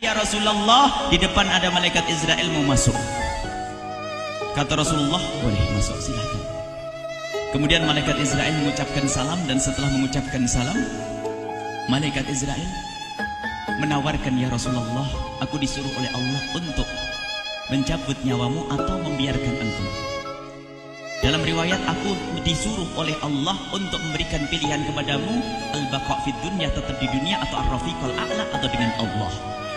Ya Rasulullah, di depan ada malaikat Israel mau masuk. Kata Rasulullah, boleh masuk, silakan. Kemudian malaikat Israel mengucapkan salam, dan setelah mengucapkan salam, malaikat Israel menawarkan, ya Rasulullah, aku disuruh oleh Allah untuk mencabut nyawamu atau membiarkan engkau. Dalam riwayat, aku disuruh oleh Allah untuk memberikan pilihan kepadamu, al-baqa' fid dunya, tetap di dunia, atau ar-rafiqal a'la, atau dengan Allah.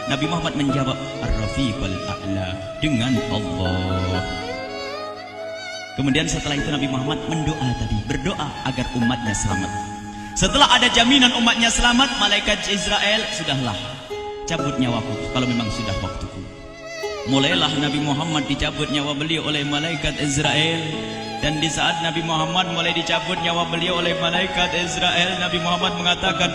Nabi Muhammad menjawab, ar-rafiqal a'la, dengan Allah. Kemudian setelah itu Nabi Muhammad berdoa agar umatnya selamat. Setelah ada jaminan umatnya selamat, malaikat Israel, sudahlah, cabut nyawaku kalau memang sudah waktuku. Mulailah Nabi Muhammad dicabut nyawa beliau oleh malaikat Israel. Dan di saat Nabi Muhammad mulai dicabut nyawa beliau oleh malaikat Israel, Nabi Muhammad mengatakan,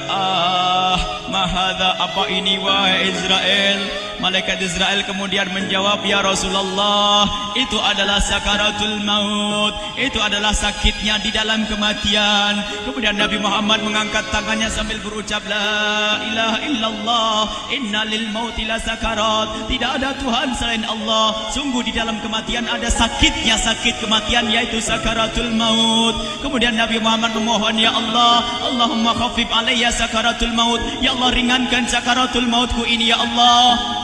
mahadha, apa ini wahai Israel? Malaikat Israel kemudian menjawab, ya Rasulullah, itu adalah sakaratul maut, itu adalah sakitnya di dalam kematian. Kemudian Nabi Muhammad mengangkat tangannya sambil berucap, la ilaha illallah, inna lil mauti la sakarat, tidak ada Tuhan selain Allah, sungguh di dalam kematian ada sakitnya, sakit kematian, yaitu sakaratul maut. Kemudian Nabi Muhammad memohon, ya Allah, Allahumma khafif alayya sakaratul maut, ya Allah, ringankan sakaratul mautku ini, ya Allah.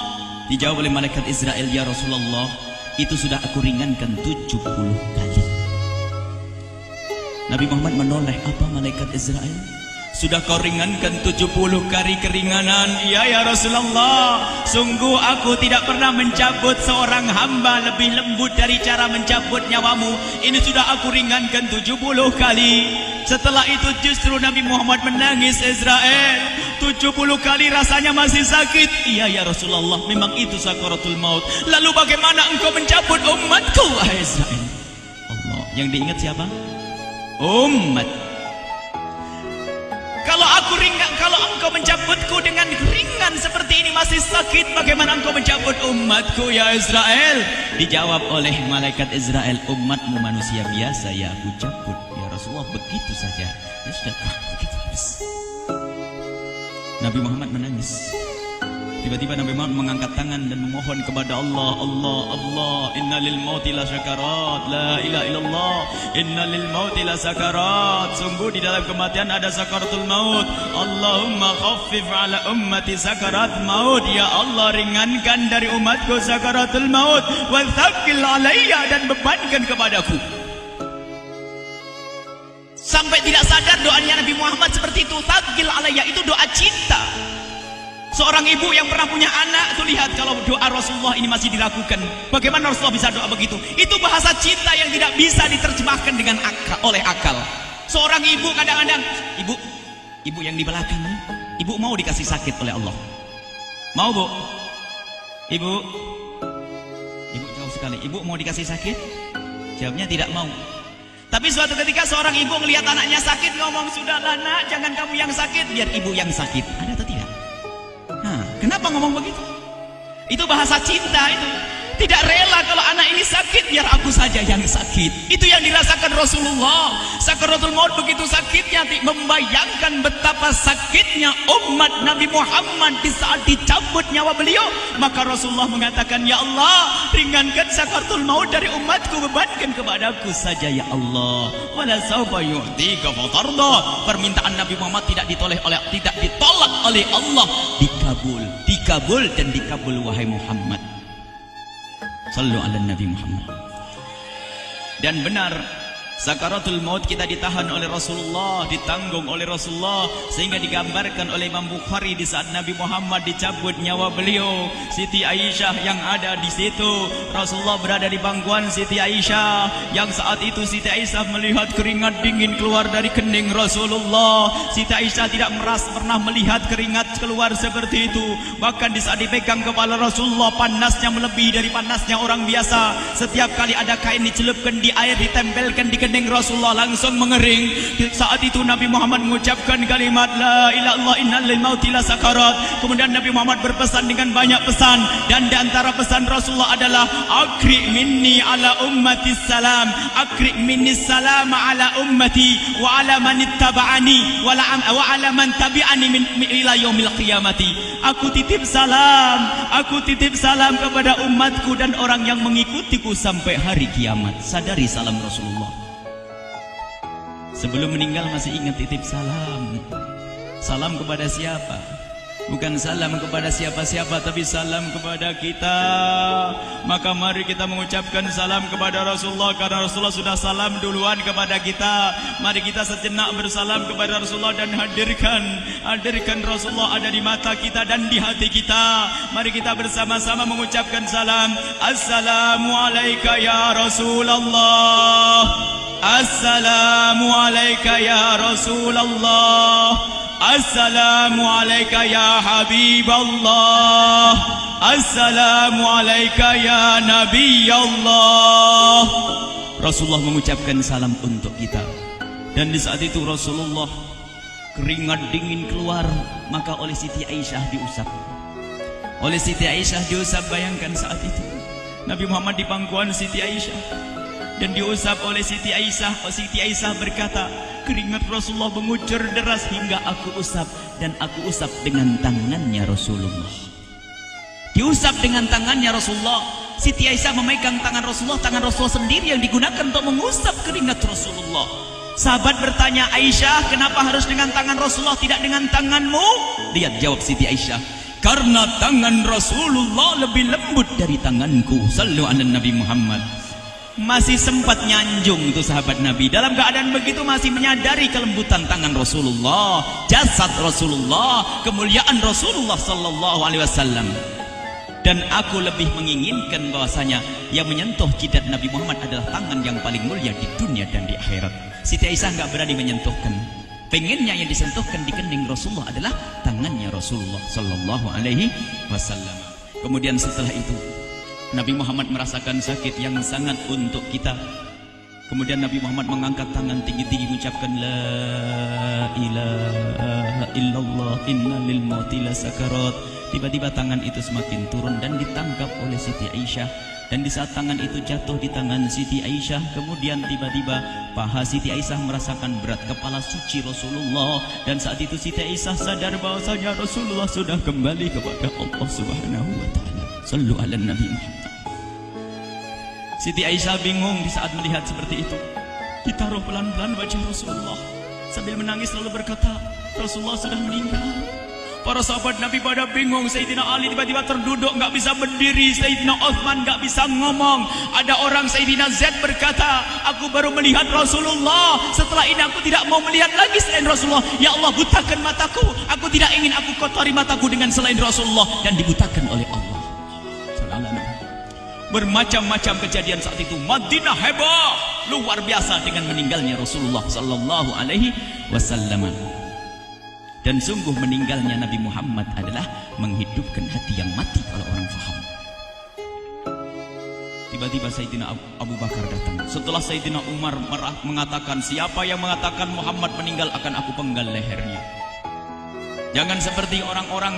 Dijawab oleh malaikat Israel, ya Rasulullah, itu sudah aku ringankan 70 kali. Nabi Muhammad menoleh, apa malaikat Israel? Sudah kau ringankan 70 kali keringanan? Iya ya Rasulullah, sungguh aku tidak pernah mencabut seorang hamba lebih lembut dari cara mencabut nyawamu. Ini sudah aku ringankan 70 kali. Setelah itu justru Nabi Muhammad menangis, Israel, 70 kali rasanya masih sakit. Iya ya Rasulullah, memang itu sakaratul maut. Lalu bagaimana engkau mencabut umatku, wahai Israel? Allah, yang diingat siapa? Umat. Kalau engkau mencabutku dengan ringan seperti ini masih sakit, bagaimana engkau mencabut umatku, ya Israel? Dijawab oleh malaikat Israel, umatmu manusia biasa, ya aku cabut, ya Rasulullah, begitu saja. Ya sudah, begitu. Nabi Muhammad menangis. Tiba-tiba Nabi Muhammad mengangkat tangan dan memohon kepada Allah, Allah, Allah, inna lil mauti la sakarat, la ilaha illallah, inna lil mauti la sakarat, sungguh di dalam kematian ada sakaratul maut. Allahumma khaffif ala ummati sakarat maut, ya Allah, ringankan dari umatku sakaratul maut, wa thaqqil alayya, dan bebankan kepadaku. Sampai tidak sadar doanya Nabi Muhammad seperti itu, thaqqil alayya, itu doa cinta. Seorang ibu yang pernah punya anak, tuh lihat kalau doa Rasulullah ini masih dilakukan. Bagaimana Rasulullah bisa doa begitu? Itu bahasa cinta yang tidak bisa diterjemahkan dengan oleh akal. Seorang ibu kadang-kadang, ibu yang di belakang, ibu mau dikasih sakit oleh Allah? Mau, Bu? Ibu jauh sekali. Ibu mau dikasih sakit? Jawabnya tidak mau. Tapi suatu ketika seorang ibu melihat anaknya sakit, ngomong, sudahlah nak, jangan kamu yang sakit, biar ibu yang sakit. Ada atau tidak? Kenapa ngomong begitu? Itu bahasa cinta itu. Tidak rela kalau anak ini sakit, biar aku saja yang sakit. Itu yang dirasakan Rasulullah. Sakaratul maut begitu sakitnya, membayangkan betapa sakitnya umat Nabi Muhammad di saat dicabut nyawa beliau. Maka Rasulullah mengatakan, ya Allah, ringankan sakaratul maut dari umatku, bebankan kepadaku saja, ya Allah. Wala sawfa yu'tika fatarda. Permintaan Nabi Muhammad tidak ditolak oleh Allah, dikabul dan dikabul, wahai Muhammad. Sallu ala Nabi Muhammad. Dan benar, sakaratul maut kita ditahan oleh Rasulullah, ditanggung oleh Rasulullah, sehingga digambarkan oleh Imam Bukhari di saat Nabi Muhammad dicabut nyawa beliau, Siti Aisyah yang ada di situ. Rasulullah berada di pangkuan Siti Aisyah, yang saat itu Siti Aisyah melihat keringat dingin keluar dari kening Rasulullah. Siti Aisyah tidak pernah melihat keringat keluar seperti itu. Bahkan di saat dipegang kepala Rasulullah, panasnya melebihi dari panasnya orang biasa. Setiap kali ada kain dicelupkan di air, ditempelkan di kening Rasulullah langsung mengering. Saat itu Nabi Muhammad mengucapkan kalimat la ilaha illallah innal lil mauti lasakarat. Kemudian Nabi Muhammad berpesan dengan banyak pesan, dan di antara pesan Rasulullah adalah akri minni ala ummati salam, akri minni salam ala ummati wa ala man ittaba'ani wa ala man tabi'ani min ila yaumil qiyamati. Aku titip salam kepada umatku dan orang yang mengikutiku sampai hari kiamat. Sadari salam Rasulullah. Sebelum meninggal masih ingat titip salam. Salam kepada siapa? Bukan salam kepada siapa-siapa, tapi salam kepada kita. Maka mari kita mengucapkan salam kepada Rasulullah, karena Rasulullah sudah salam duluan kepada kita. Mari kita sejenak bersalam kepada Rasulullah dan hadirkan Rasulullah ada di mata kita dan di hati kita. Mari kita bersama-sama mengucapkan salam. Assalamualaikum ya Rasulullah. Assalamualaikum ya Rasulullah. Assalamualaikum ya Habiballah. Assalamualaikum ya Nabi Allah. Rasulullah mengucapkan salam untuk kita. Dan di saat itu Rasulullah keringat dingin keluar, maka oleh Siti Aisyah diusap. Oleh Siti Aisyah diusap, bayangkan saat itu Nabi Muhammad di pangkuan Siti Aisyah dan diusap oleh Siti Aisyah. Siti Aisyah berkata, keringat Rasulullah mengucur deras hingga aku usap, dan aku usap dengan tangannya Rasulullah. Diusap dengan tangannya Rasulullah. Siti Aisyah memegang tangan Rasulullah sendiri yang digunakan untuk mengusap keringat Rasulullah. Sahabat bertanya, Aisyah, kenapa harus dengan tangan Rasulullah tidak dengan tanganmu? Lihat jawab Siti Aisyah, karena tangan Rasulullah lebih lembut dari tanganku. Sallu ala Nabi Muhammad. Masih sempat nyanjung itu sahabat Nabi. Dalam keadaan begitu masih menyadari kelembutan tangan Rasulullah, jasad Rasulullah, kemuliaan Rasulullah sallallahu alaihi wasallam. Dan aku lebih menginginkan bahwasanya yang menyentuh jidat Nabi Muhammad adalah tangan yang paling mulia di dunia dan di akhirat. Siti Aisyah enggak berani menyentuhkan. Pengennya yang disentuhkan di kening Rasulullah adalah tangannya Rasulullah sallallahu alaihi wasallam. Kemudian setelah itu Nabi Muhammad merasakan sakit yang sangat untuk kita. Kemudian Nabi Muhammad mengangkat tangan tinggi-tinggi mengucapkan la ilaha illallah innalil mauti lasakarat. Tiba-tiba tangan itu semakin turun dan ditangkap oleh Siti Aisyah. Dan di saat tangan itu jatuh di tangan Siti Aisyah, kemudian tiba-tiba paha Siti Aisyah merasakan berat kepala suci Rasulullah. Dan saat itu Siti Aisyah sadar bahwasanya Rasulullah sudah kembali kepada Allah Subhanahu wa taala. Sallu ala Nabi Muhammad. Siti Aisyah bingung di saat melihat seperti itu. Ditaruh pelan-pelan wajah Rasulullah. Sambil menangis lalu berkata, Rasulullah sudah meninggal. Para sahabat Nabi pada bingung. Sayyidina Ali tiba-tiba terduduk, nggak bisa berdiri. Sayyidina Utsman nggak bisa ngomong. Ada orang Sayyidina Zaid berkata, aku baru melihat Rasulullah. Setelah ini aku tidak mau melihat lagi selain Rasulullah. Ya Allah, butakan mataku. Aku tidak ingin aku kotori mataku dengan selain Rasulullah. Dan dibutakan oleh Allah. Bermacam-macam kejadian saat itu. Madinah heboh, luar biasa dengan meninggalnya Rasulullah sallallahu alaihi wasallam. Dan sungguh meninggalnya Nabi Muhammad adalah menghidupkan hati yang mati kalau orang faham. Tiba-tiba Sayyidina Abu Bakar datang. Setelah Sayyidina Umar mengatakan, siapa yang mengatakan Muhammad meninggal akan aku penggal lehernya. Jangan seperti orang-orang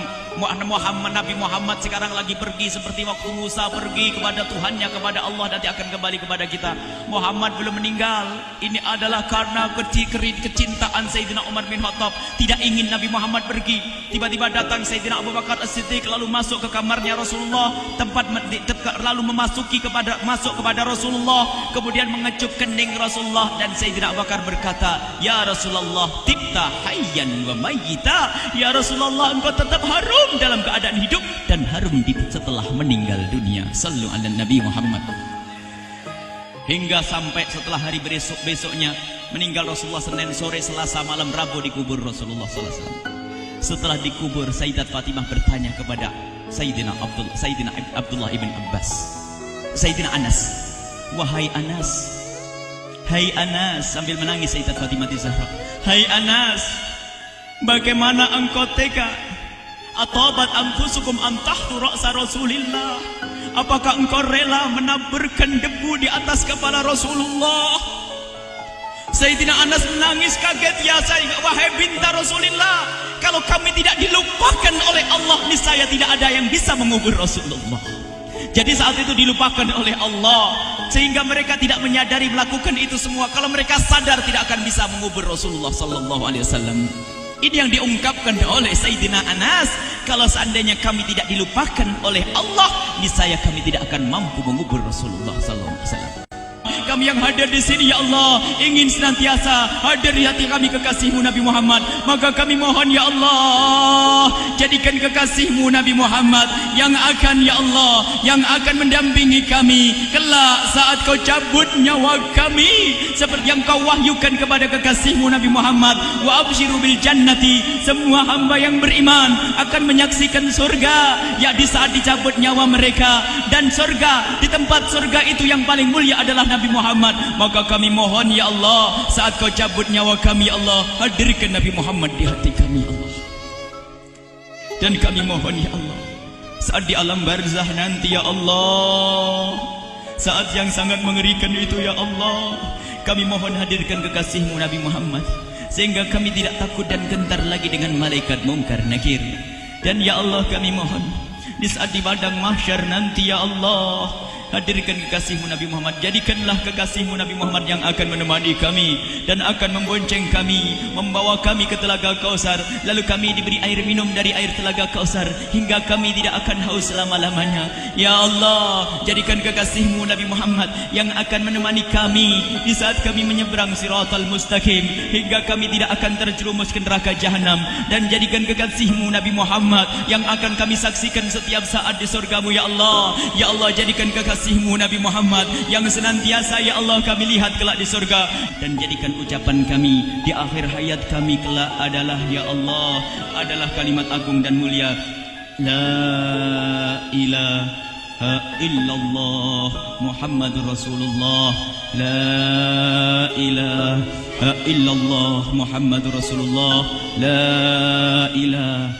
Nabi Muhammad sekarang lagi pergi seperti waktu Musa pergi kepada Tuhannya, kepada Allah, nanti akan kembali kepada kita. Muhammad belum meninggal. Ini adalah karena kecintaan Sayyidina Umar bin Khattab, tidak ingin Nabi Muhammad pergi. Tiba-tiba datang Sayyidina Abu Bakar As-Siddiq lalu masuk ke kamarnya Rasulullah, lalu masuk kepada Rasulullah, kemudian mengecup kening Rasulullah. Dan Sayyidina Abu Bakar berkata, ya Rasulullah, tibta hayyan wa mayyita. Ya Rasulullah, engkau tetap harum dalam keadaan hidup dan harum setelah meninggal dunia. Sallu ala Nabi Muhammad. Hingga sampai setelah hari besoknya meninggal Rasulullah Senin sore, Selasa malam, Rabu dikubur Rasulullah sallallahu alaihi wasallam. Setelah dikubur, Sayyidat Fatimah bertanya kepada Sayyidina Abdullah ibn Abbas, Sayyidina Anas, wahai Anas, hai Anas, sambil menangis Sayyidat Fatimah Zahra, hai Anas, bagaimana engkau tega? Atabat anfusukum an tahtu ra'sa Rasulillah. Apakah engkau rela menaburkan debu di atas kepala Rasulullah? Sayyidina Anas menangis kaget, ya wahai binta Rasulullah, kalau kami tidak dilupakan oleh Allah, niscaya tidak ada yang bisa mengubur Rasulullah. Jadi saat itu dilupakan oleh Allah, sehingga mereka tidak menyadari melakukan itu semua. Kalau mereka sadar, tidak akan bisa mengubur Rasulullah sallallahu alaihi wasallam. Ini yang diungkapkan oleh Sayyidina Anas. Kalau seandainya kami tidak dilupakan oleh Allah, niscaya kami tidak akan mampu mengubur Rasulullah sallallahu alaihi wasallam. Kami yang hadir di sini, ya Allah, ingin senantiasa hadir di hati kami kekasih-Mu Nabi Muhammad. Maka kami mohon, ya Allah, jadikan kekasih-Mu Nabi Muhammad yang akan, ya Allah, yang akan mendampingi kami kelak saat Kau cabut nyawa kami, seperti yang Kau wahyukan kepada kekasih-Mu Nabi Muhammad. Wa absyiru bil jannati, semua hamba yang beriman akan menyaksikan surga, ya di saat dicabut nyawa mereka. Dan surga, di tempat surga itu yang paling mulia adalah Nabi Muhammad. Maka kami mohon, ya Allah, saat Kau cabut nyawa kami, ya Allah, hadirkan Nabi Muhammad di hati kami, ya Allah. Dan kami mohon, ya Allah, saat di alam barzah nanti, ya Allah, saat yang sangat mengerikan itu, ya Allah, kami mohon hadirkan kekasih-Mu Nabi Muhammad, sehingga kami tidak takut dan gentar lagi dengan malaikat mungkar nakir. Dan ya Allah, kami mohon di saat di padang mahsyar nanti, ya Allah, hadirkan kekasih-Mu Nabi Muhammad. Jadikanlah kekasih-Mu Nabi Muhammad yang akan menemani kami dan akan membonceng kami, membawa kami ke telaga Kausar. Lalu kami diberi air minum dari air telaga Kausar hingga kami tidak akan haus selama-lamanya. Ya Allah, jadikan kekasih-Mu Nabi Muhammad yang akan menemani kami di saat kami menyeberang Siratal Mustaqim hingga kami tidak akan terjerumus ke neraka Jahanam. Dan jadikan kekasih-Mu Nabi Muhammad yang akan kami saksikan setiap saat di surga-Mu, ya Allah. Ya Allah, jadikan kekasih-Mu Nabi Muhammad yang senantiasa, ya Allah, kami lihat kelak di surga. Dan jadikan ucapan kami di akhir hayat kami kelak adalah, ya Allah, adalah kalimat agung dan mulia, La ilaha illallah Muhammadur Rasulullah. La ilaha illallah Muhammadur Rasulullah. La ilaha